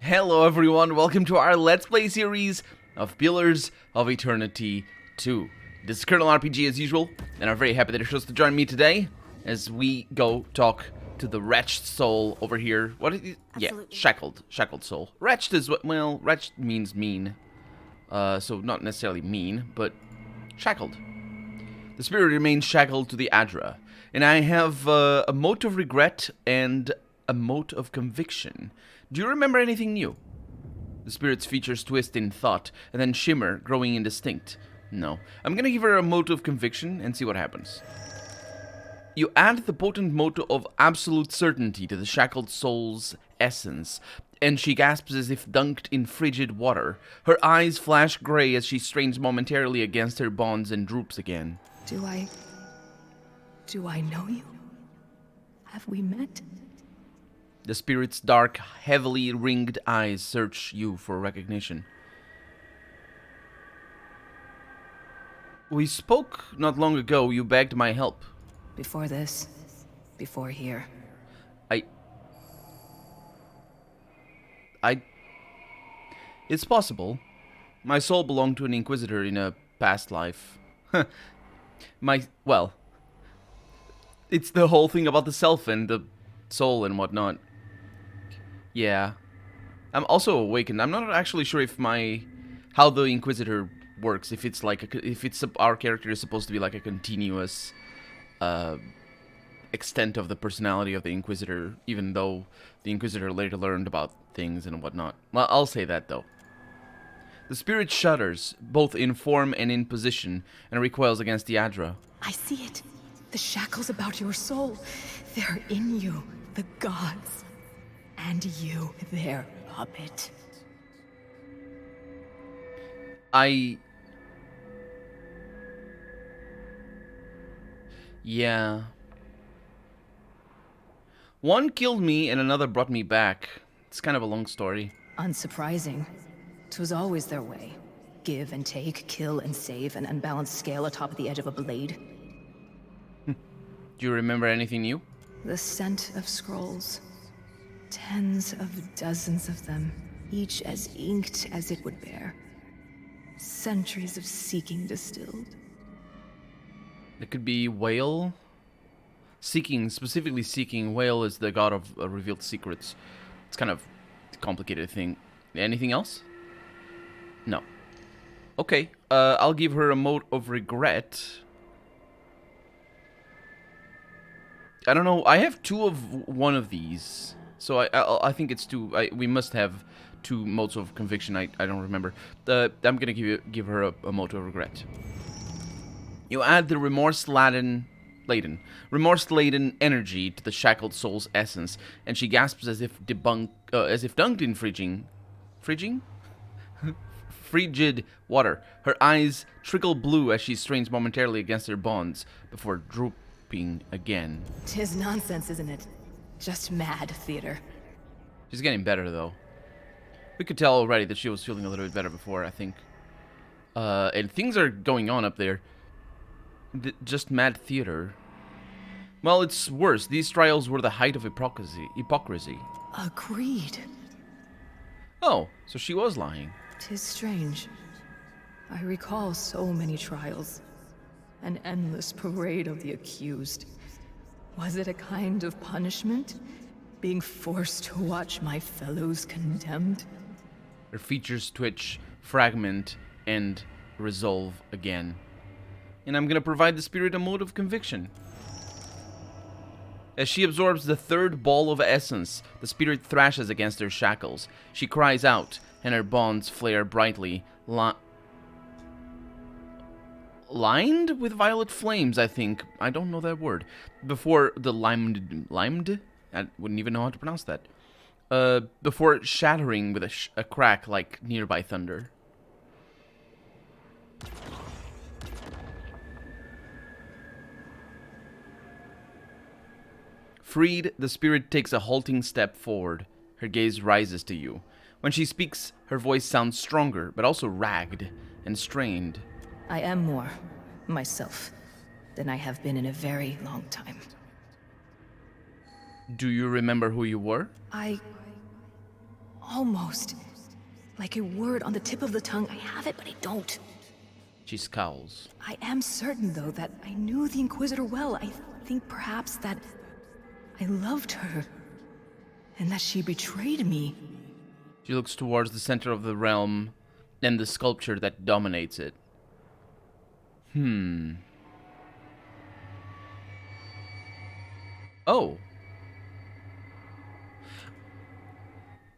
Hello everyone, welcome to our Let's Play series of Pillars of Eternity 2. This is Colonel RPG as usual, and I'm very happy that you're supposed to join me today as we go talk to the wretched soul over here. What is it? Yeah, shackled soul. Wretched is what, well, wretched means mean. So not necessarily mean, but shackled. The spirit remains shackled to the Adra, and I have a mote of regret and a mote of conviction. Do you remember anything new? The spirit's features twist in thought, and then shimmer, growing indistinct. No. I'm gonna give her a mote of conviction and see what happens. You add the potent mote of absolute certainty to the shackled soul's essence, and she gasps as if dunked in frigid water. Her eyes flash gray as she strains momentarily against her bonds and droops again. Do I know you? Have we met? The spirit's dark, heavily ringed eyes search you for recognition. We spoke not long ago. You begged my help. Before this, before here. It's possible. My soul belonged to an inquisitor in a past life. Well, it's the whole thing about the self and the soul and whatnot. Yeah. I'm also awakened. I'm not actually sure if how the Inquisitor works. If it's like our character is supposed to be like a continuous extent of the personality of the Inquisitor, even though the Inquisitor later learned about things and whatnot. Well, I'll say that though. The spirit shudders, both in form and in position, and recoils against the Adra. I see it. The shackles about your soul. They're in you, the gods. And you, their puppet. Yeah. One killed me and another brought me back. It's kind of a long story. Unsurprising. 'Twas always their way. Give and take, kill and save, an unbalanced scale atop the edge of a blade. Do you remember anything new? The scent of scrolls. Tens of dozens of them, each as inked as it would bear. Centuries of seeking distilled. It could be Whale. Specifically seeking. Whale is the god of revealed secrets. It's kind of a complicated thing. Anything else? No. Okay, I'll give her a mote of regret. I don't know, I have two of one of these. So I think it's two. We must have two motes of conviction. I don't remember. I'm gonna give her a mote of regret. You add the remorse-laden energy to the shackled soul's essence, and she gasps as if dunked in frigid water. Her eyes trickle blue as she strains momentarily against her bonds before drooping again. 'Tis nonsense, isn't it? Just mad theater. She's getting better, though. We could tell already that she was feeling a little bit better before, I think. And things are going on up there. Just mad theater. Well, it's worse. These trials were the height of hypocrisy. Agreed. Oh, so she was lying. 'Tis strange. I recall so many trials. An endless parade of the accused. Was it a kind of punishment? Being forced to watch my fellows condemned? Her features twitch, fragment, and resolve again. And I'm gonna provide the spirit a mote of conviction. As she absorbs the third ball of essence, the spirit thrashes against her shackles. She cries out, and her bonds flare brightly, lined with violet flames, I think. I don't know that word. Before the limed? I wouldn't even know how to pronounce that. Before shattering with a crack like nearby thunder. Freed, the spirit takes a halting step forward. Her gaze rises to you. When she speaks, her voice sounds stronger, but also ragged and strained. I am more myself than I have been in a very long time. Do you remember who you were? I almost like a word on the tip of the tongue. I have it, but I don't. She scowls. I am certain, though, that I knew the Inquisitor well. I think perhaps that I loved her, and that she betrayed me. She looks towards the center of the realm and the sculpture that dominates it. Oh.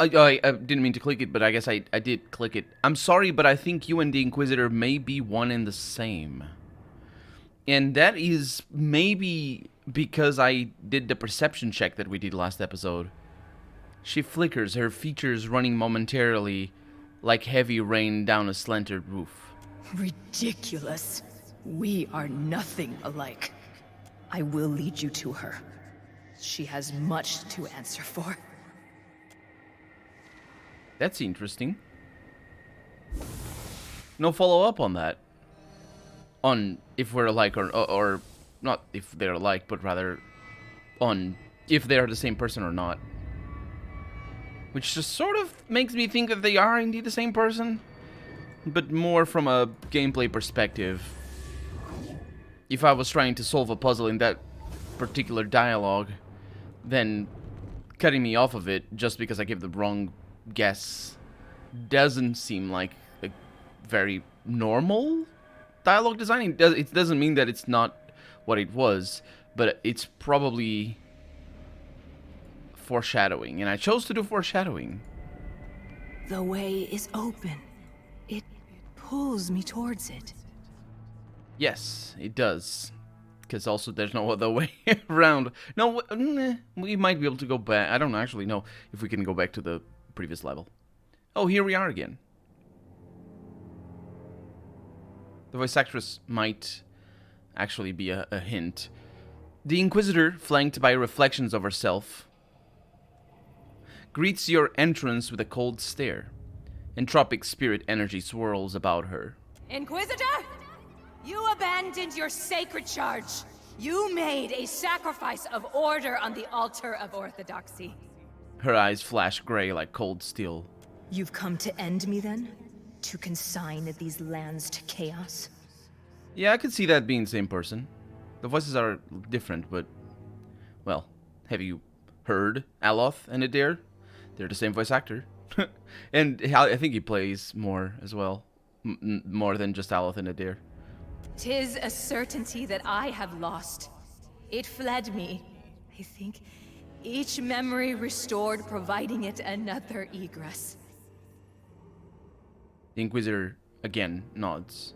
I didn't mean to click it, but I guess I did click it. I'm sorry, but I think you and the Inquisitor may be one and the same. And that is maybe because I did the perception check that we did last episode. She flickers, her features running momentarily like heavy rain down a slanted roof. Ridiculous. We are nothing alike. I will lead you to her. She has much to answer for. That's interesting. No follow-up on that. On if we're alike or not if they're alike, but rather on if they are the same person or not. Which just sort of makes me think that they are indeed the same person, but more from a gameplay perspective. If I was trying to solve a puzzle in that particular dialogue, then cutting me off of it just because I gave the wrong guess doesn't seem like a very normal dialogue design. It doesn't mean that it's not what it was, but it's probably foreshadowing, and I chose to do foreshadowing. The way is open. It pulls me towards it. Yes, it does. Because also there's no other way around. No, we might be able to go back. I don't actually know if we can go back to the previous level. Oh, here we are again. The voice actress might actually be a hint. The Inquisitor, flanked by reflections of herself, greets your entrance with a cold stare. Entropic spirit energy swirls about her. Inquisitor! You abandoned your sacred charge. You made a sacrifice of order on the altar of orthodoxy. Her eyes flash gray like cold steel. You've come to end me, then? To consign these lands to chaos? Yeah, I could see that being the same person. The voices are different, but... Well, have you heard Aloth and Adair? They're the same voice actor. And I think he plays more as well. More than just Aloth and Adair. 'Tis a certainty that I have lost. It fled me. I think each memory restored, providing it another egress. The Inquisitor again nods.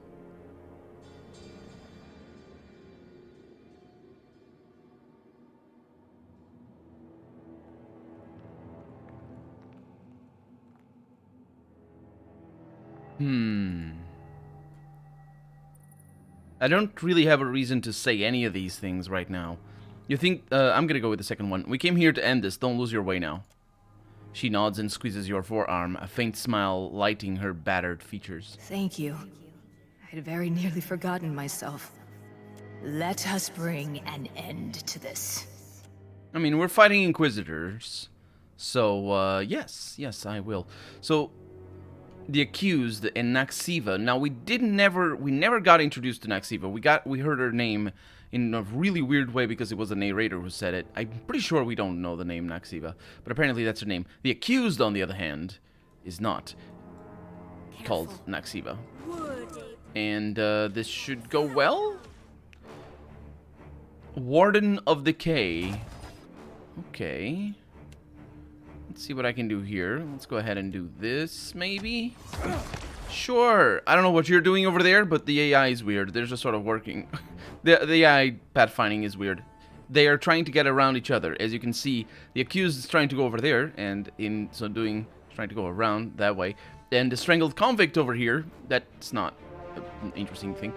I don't really have a reason to say any of these things right now. You think, I'm gonna go with the second one. We came here to end this, don't lose your way now. She nods and squeezes your forearm, a faint smile lighting her battered features. Thank you. I had very nearly forgotten myself. Let us bring an end to this. I mean, we're fighting Inquisitors, so, yes, I will. So, the accused and Naxiva. Now we never got introduced to Naxiva. We heard her name in a really weird way because it was a narrator who said it. I'm pretty sure we don't know the name Naxiva, but apparently that's her name. The accused, on the other hand, is not called Naxiva. And this should go well. Warden of Decay. Okay. Let's see what I can do here. Let's go ahead and do this, maybe? Sure. I don't know what you're doing over there, but the AI is weird. They're just sort of working. The AI pathfinding is weird. They are trying to get around each other. As you can see, the accused is trying to go over there, and in so doing, trying to go around that way. And the strangled convict over here, that's not an interesting thing,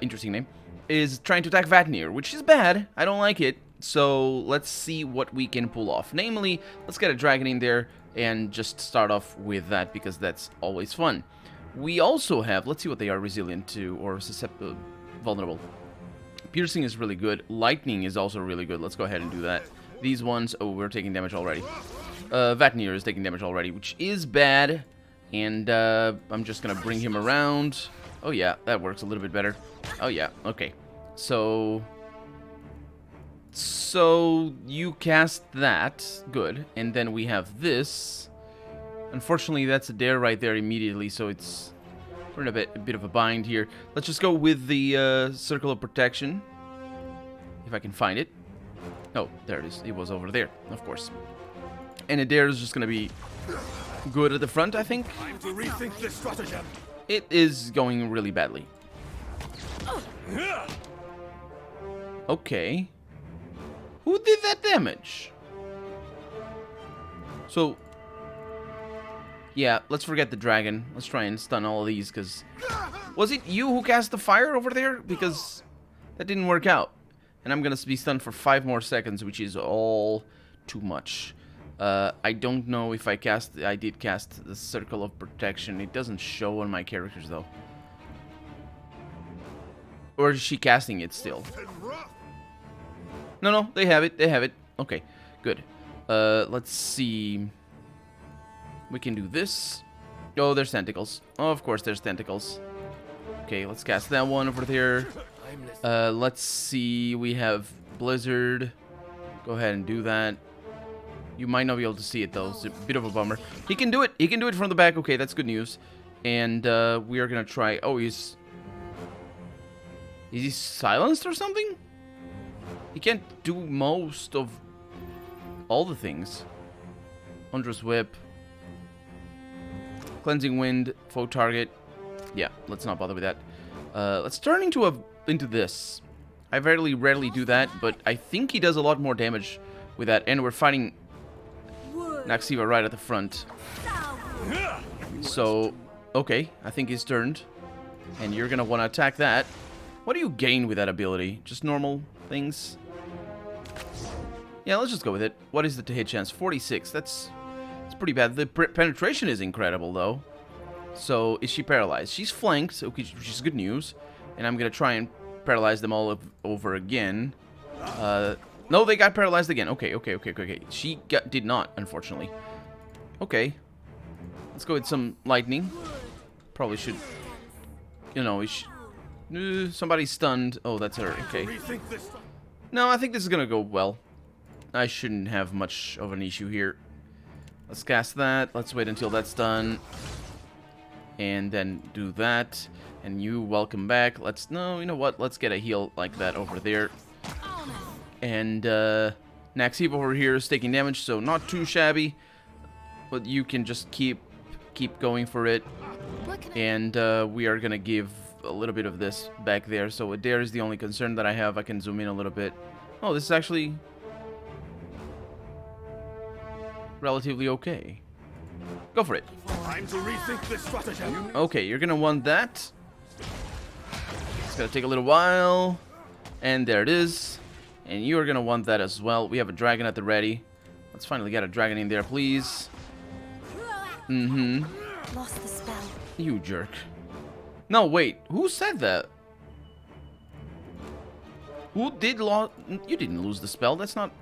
interesting name, is trying to attack Vatnir, which is bad. I don't like it. So let's see what we can pull off. Namely, let's get a dragon in there and just start off with that because that's always fun. We also have, let's see what they are resilient to or susceptible, vulnerable. Piercing is really good. Lightning is also really good. Let's go ahead and do that. These ones, oh, we're taking damage already. Vatnir is taking damage already, which is bad. And I'm just gonna bring him around. Oh yeah, that works a little bit better. Oh yeah, okay. So you cast that, good. And then we have this. Unfortunately, that's a dare right there immediately, so we're in a bit of a bind here. Let's just go with the Circle of Protection, if I can find it. Oh, there it is. It was over there, of course. And a dare is just gonna be good at the front, I think. Time to rethink this stratagem. It is going really badly. Okay. Who did that damage? So, yeah, let's forget the dragon. Let's try and stun all of these, because... Was it you who cast the fire over there? Because that didn't work out. And I'm going to be stunned for 5 more seconds, which is all too much. I don't know if I did cast the Circle of Protection. It doesn't show on my characters, though. Or is she casting it still? No, they have it. They have it. Okay, good. Let's see. We can do this. Oh, there's tentacles. Oh, of course, there's tentacles. Okay, let's cast that one over there. Let's see. We have Blizzard. Go ahead and do that. You might not be able to see it, though. It's a bit of a bummer. He can do it. He can do it from the back. Okay, that's good news. And we are going to try... Oh, is he silenced or something? He can't do most of all the things. Wondrous Whip. Cleansing Wind. Foe target. Yeah, let's not bother with that. Let's turn into this. I very rarely do that, but I think he does a lot more damage with that. And we're fighting Naxiva right at the front. So, okay, I think he's turned. And you're going to want to attack that. What do you gain with that ability? Just normal things? Yeah, let's just go with it. What is the to hit chance? 46. That's pretty bad. The penetration is incredible, though. So, is she paralyzed? She's flanked, which is good news. And I'm going to try and paralyze them all over again. No, they got paralyzed again. Okay. She did not, unfortunately. Okay. Let's go with some lightning. Probably should... You know, somebody's stunned. Oh, that's her. Okay. No, I think this is going to go well. I shouldn't have much of an issue here. Let's cast that. Let's wait until that's done. And then do that. And you, welcome back. No, you know what? Let's get a heal like that over there. And Naxiva over here is taking damage, so not too shabby. But you can just keep going for it. And we are going to give a little bit of this back there. So Adair is the only concern that I have. I can zoom in a little bit. Oh, this is actually relatively okay. Go for it. Time to rethink this stratagem. Okay, you're going to want that. It's going to take a little while. And there it is. And you are going to want that as well. We have a dragon at the ready. Let's finally get a dragon in there, please. Lost the spell. You jerk. No, wait. Who said that? Who did lose? You didn't lose the spell. That's not...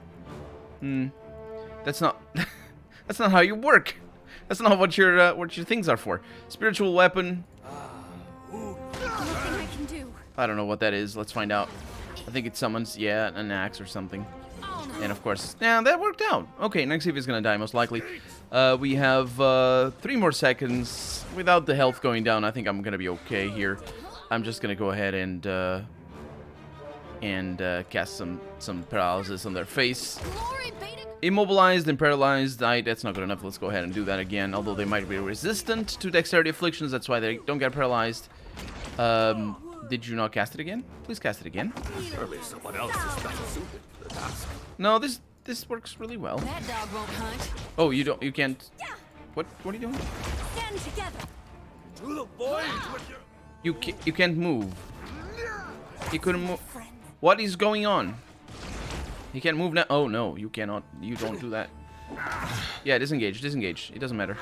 That's not... That's not how you work. That's not what your things are for. Spiritual weapon. Nothing I can do. I don't know what that is. Let's find out. I think it summons, yeah, an axe or something. And of course, yeah, that worked out. Okay, Naxiva is gonna die most likely. We have 3 more seconds. Without the health going down, I think I'm gonna be okay here. I'm just gonna go ahead and cast some paralysis on their face. Immobilized and paralyzed. That's not good enough. Let's go ahead and do that again. Although they might be resistant to dexterity afflictions, that's why they don't get paralyzed. Did you not cast it again? Please cast it again. Surely someone else is better suited to the task. No, this works really well. That dog won't hunt. Oh, you can't. What are you doing? Stand together. To the void with your... You can't move. He couldn't move. What is going on? He can't move now. Oh no, you cannot. You don't do that. Yeah, disengage. It doesn't matter.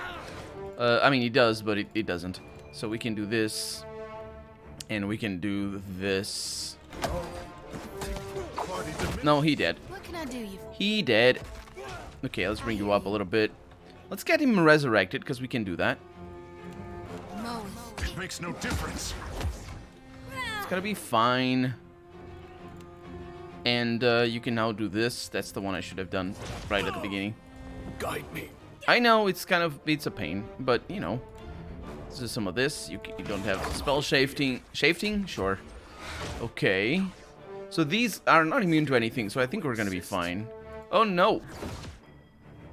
I mean, he does, but it doesn't. So we can do this. And we can do this. No, he dead. What can I do you for? He dead. Okay, let's bring you up a little bit. Let's get him resurrected, because we can do that. It makes no difference. It's gonna be fine. And you can now do this. That's the one I should have done right at the beginning. Guide me. I know it's a pain, but you know, this is some of this. You don't have spell shafting. Shafting? Sure. Okay. So these are not immune to anything, so I think we're gonna be fine. Oh no!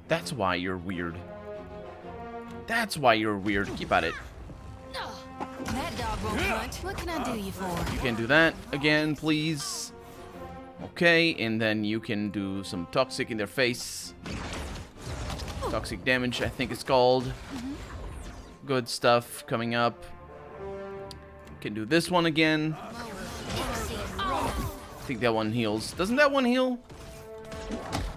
That's why you're weird. That's why you're weird. Keep at it. That dog won't hunt. What can I do you for? You can do that again, please. Okay, and then you can do some toxic in their face. Toxic damage, I think it's called. Good stuff coming up. Can do this one again. I think that one heals. Doesn't that one heal?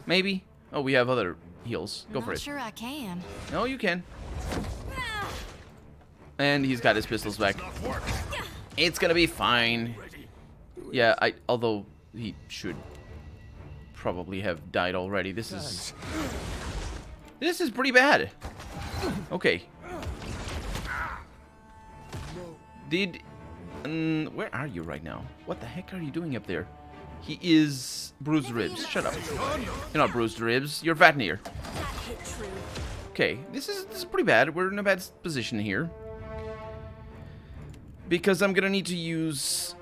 Maybe. Oh, we have other heals. Go for it. Sure I can. No, you can. And he's got his pistols back. It's gonna be fine. Yeah, although he should probably have died already. This is pretty bad. Okay. Where are you right now? What the heck are you doing up there? He is bruised ribs. Shut up. You're not bruised ribs. You're Vatnir. Okay, this is pretty bad. We're in a bad position here. Because I'm gonna need to use...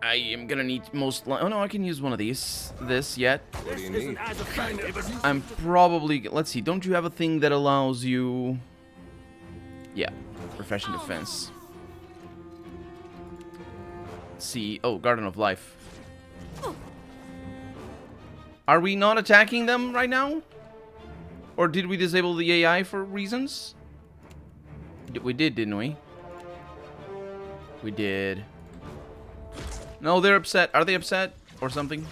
I am gonna need oh no, I can use one of these. This yet. What do you need? I'm probably... Let's see, don't you have a thing that allows you... Yeah, Profession Defense. Let's see. Oh, Garden of Life. Are we not attacking them right now? Or did we disable the AI for reasons? We did, didn't we? We did. No, they're upset. Are they upset? Or something?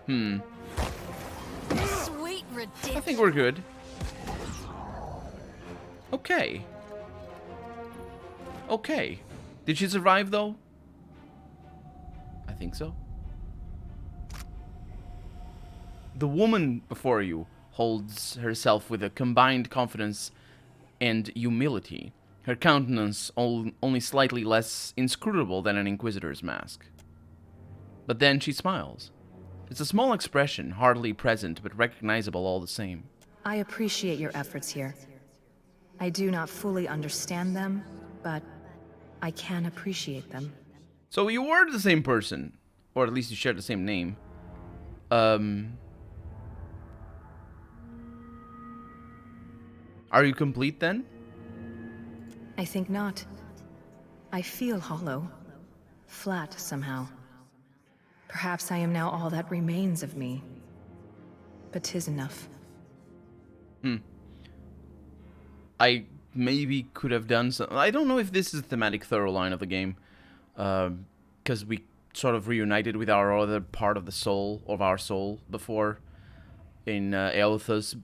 Sweet ridiculous. I think we're good. Okay. Okay. Did she survive, though? I think so. The woman before you holds herself with a combined confidence and humility. Her countenance only slightly less inscrutable than an inquisitor's mask. But then she smiles. It's a small expression, hardly present, but recognizable all the same. I appreciate your efforts here. I do not fully understand them, but I can appreciate them. So you were the same person, or at least you shared the same name. Are you complete then? I think not. I feel hollow. Flat somehow. Perhaps I am now all that remains of me. But 'tis enough. I maybe could have done some... I don't know if this is the thematic thorough line of the game. Because we sort of reunited with our other part of the soul, of our soul, before. In Aelithus.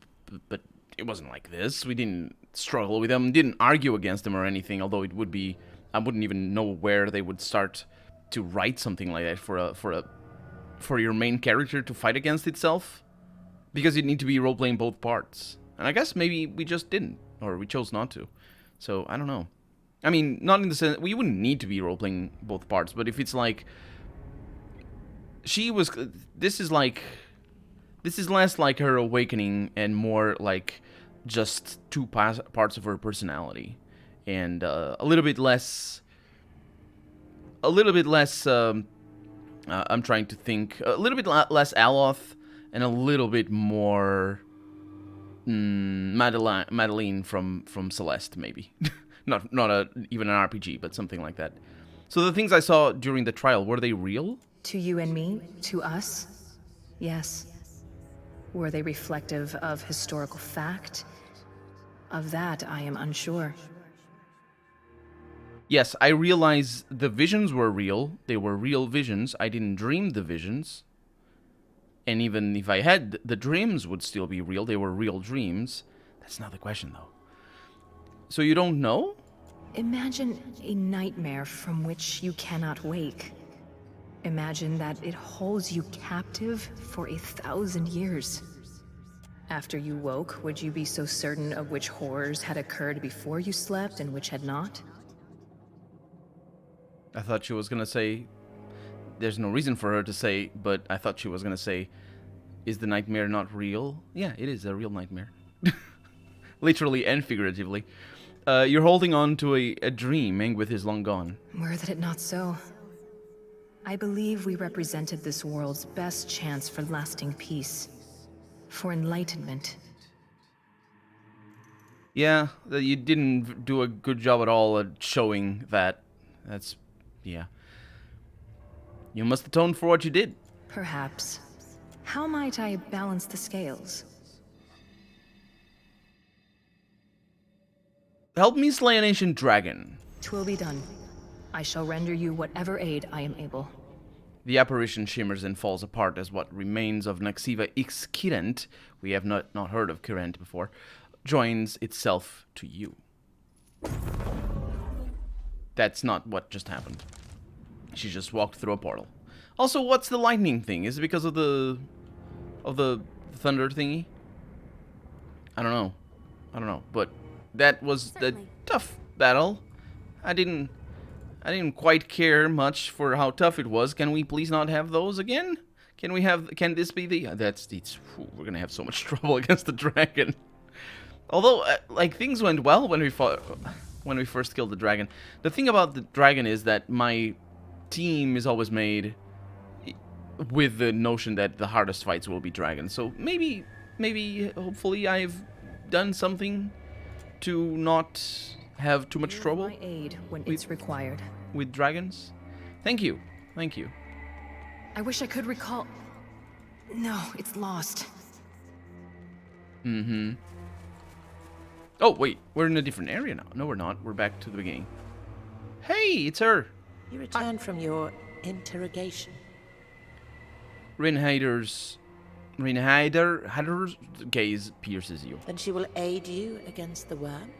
But it wasn't like this. We didn't struggle with them, didn't argue against them or anything, although it would be... I wouldn't even know where they would start to write something like that for your main character to fight against itself. Because you'd need to be role-playing both parts. And I guess maybe we just didn't. Or we chose not to. So, I don't know. I mean, not in the sense... We wouldn't need to be role-playing both parts. But if it's like... She was... This is like... This is less like her awakening and more like just two parts of her personality. And a little bit less... I'm trying to think... A little bit less Aloth and a little bit more... Madeline from Celeste, maybe. not even an RPG, but something like that. So the things I saw during the trial, were they real? To you and me? To us? Yes. Were they reflective of historical fact? Of that, I am unsure. Yes, I realize the visions were real. They were real visions. I didn't dream the visions. And even if I had, the dreams would still be real. They were real dreams. That's not the question, though. So you don't know? Imagine a nightmare from which you cannot wake. Imagine that it holds you captive for 1,000 years. After you woke, would you be so certain of which horrors had occurred before you slept and which had not? I thought she was gonna say, there's no reason for her to say, but I thought she was gonna say, is the nightmare not real? Yeah, it is a real nightmare. Literally and figuratively. You're holding on to a dream. Engwith is long gone. Were that it not so? I believe we represented this world's best chance for lasting peace. For enlightenment. Yeah, you didn't do a good job at all at showing that. That's... yeah. You must atone for what you did. Perhaps. How might I balance the scales? Help me slay an ancient dragon. 'Twill be done. I shall render you whatever aid I am able. The apparition shimmers and falls apart as what remains of Naxiva X Kirent, we have not heard of Kirent before, joins itself to you. That's not what just happened. She just walked through a portal. Also, what's the lightning thing? Is it because of the thunder thingy? I don't know, but that was a tough battle. I didn't quite care much for how tough it was. Can we please not have those again? Can this be the... we're gonna have so much trouble against the dragon. Although, like, things went well when we first killed the dragon. The thing about the dragon is that my team is always made with the notion that the hardest fights will be dragons. So maybe, hopefully I've done something to not have too much trouble. My aid when it's required. With dragons? Thank you. I wish I could recall... No, it's lost. Mm-hmm. Oh, wait. We're in a different area now. No, we're not. We're back to the beginning. Hey, it's her. You returned from your interrogation. Rinheider's gaze pierces you. Then she will aid you against the worm?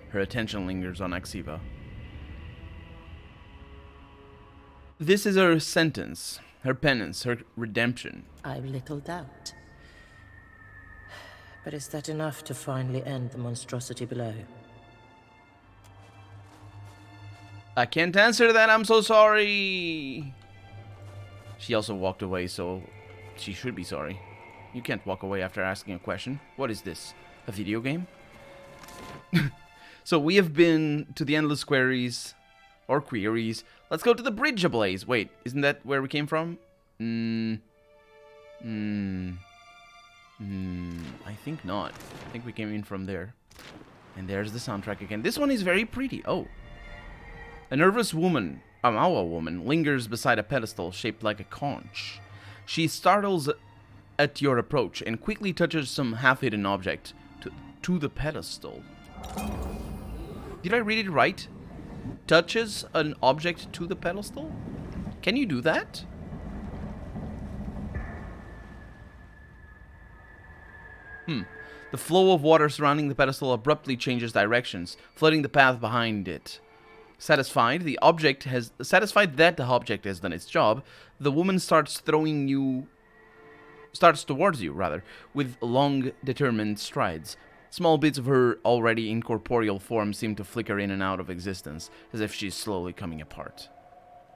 Her attention lingers on Naxiva. This is her sentence, her penance, her redemption. I've little doubt. But is that enough to finally end the monstrosity below? I can't answer that, I'm so sorry. She also walked away, so she should be sorry. You can't walk away after asking a question. What is this? A video game? So we have been to the endless queries, or queries. Let's go to the bridge ablaze. Wait, isn't that where we came from? I think not. I think we came in from there. And there's the soundtrack again. This one is very pretty. Oh. A nervous woman, a Mawa woman, lingers beside a pedestal shaped like a conch. She startles at your approach and quickly touches some half-hidden object to the pedestal. Did I read it right? Touches an object to the pedestal? Can you do that? The flow of water surrounding the pedestal abruptly changes directions, flooding the path behind it. Satisfied that the object has done its job, the woman starts towards you, with long, determined strides. Small bits of her already incorporeal form seem to flicker in and out of existence, as if she's slowly coming apart.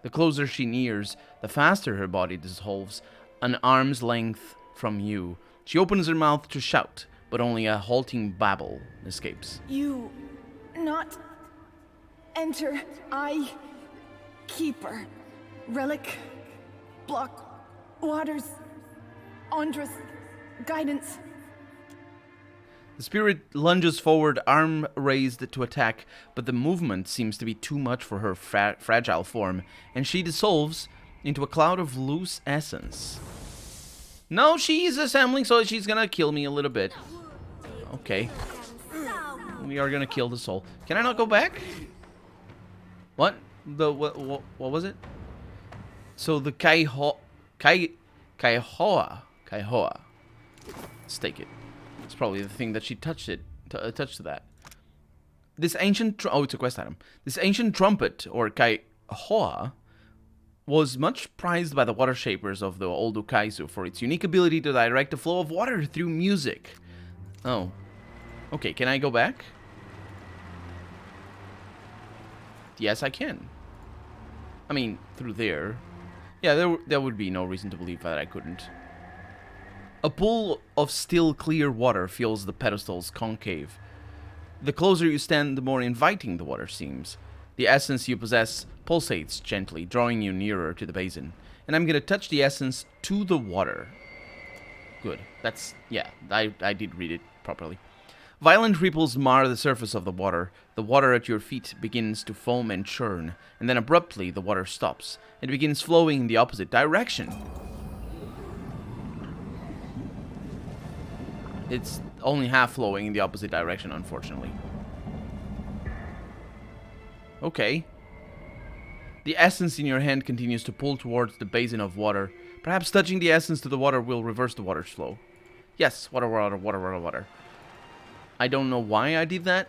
The closer she nears, the faster her body dissolves, an arm's length from you. She opens her mouth to shout, but only a halting babble escapes. You not enter, I keeper, relic, block, waters, Andras, guidance. The spirit lunges forward, arm raised to attack, but the movement seems to be too much for her fragile form, and she dissolves into a cloud of loose essence. No, she's assembling, so she's gonna kill me a little bit. Okay. We are gonna kill the soul. Can I not go back? What? What was it? So the Kaihoa. Let's take it. It's probably the thing that she touched to that. This ancient... oh, it's a quest item. This ancient trumpet, or Kaihoa, was much prized by the water shapers of the old Ukaizu for its unique ability to direct the flow of water through music. Oh. Okay, can I go back? Yes, I can. I mean, through there. Yeah, there would be no reason to believe that I couldn't. A pool of still clear water fills the pedestal's concave. The closer you stand, the more inviting the water seems. The essence you possess pulsates gently, drawing you nearer to the basin. And I'm gonna touch the essence to the water. Good. That's... yeah, I did read it properly. Violent ripples mar the surface of the water. The water at your feet begins to foam and churn, and then abruptly the water stops. It begins flowing in the opposite direction. It's only half flowing in the opposite direction, unfortunately. Okay. The essence in your hand continues to pull towards the basin of water. Perhaps touching the essence to the water will reverse the water's flow. Yes, water, water, water, water, water. I don't know why I did that,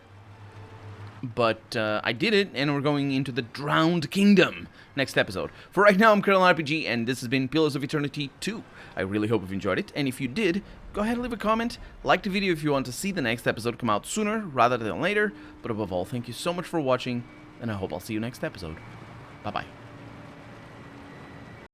but I did it, and we're going into the Drowned Kingdom next episode. For right now, I'm Colonel RPG, and this has been Pillars of Eternity 2. I really hope you've enjoyed it, and if you did, go ahead and leave a comment, like the video if you want to see the next episode come out sooner rather than later, but above all, thank you so much for watching, and I hope I'll see you next episode. Bye-bye.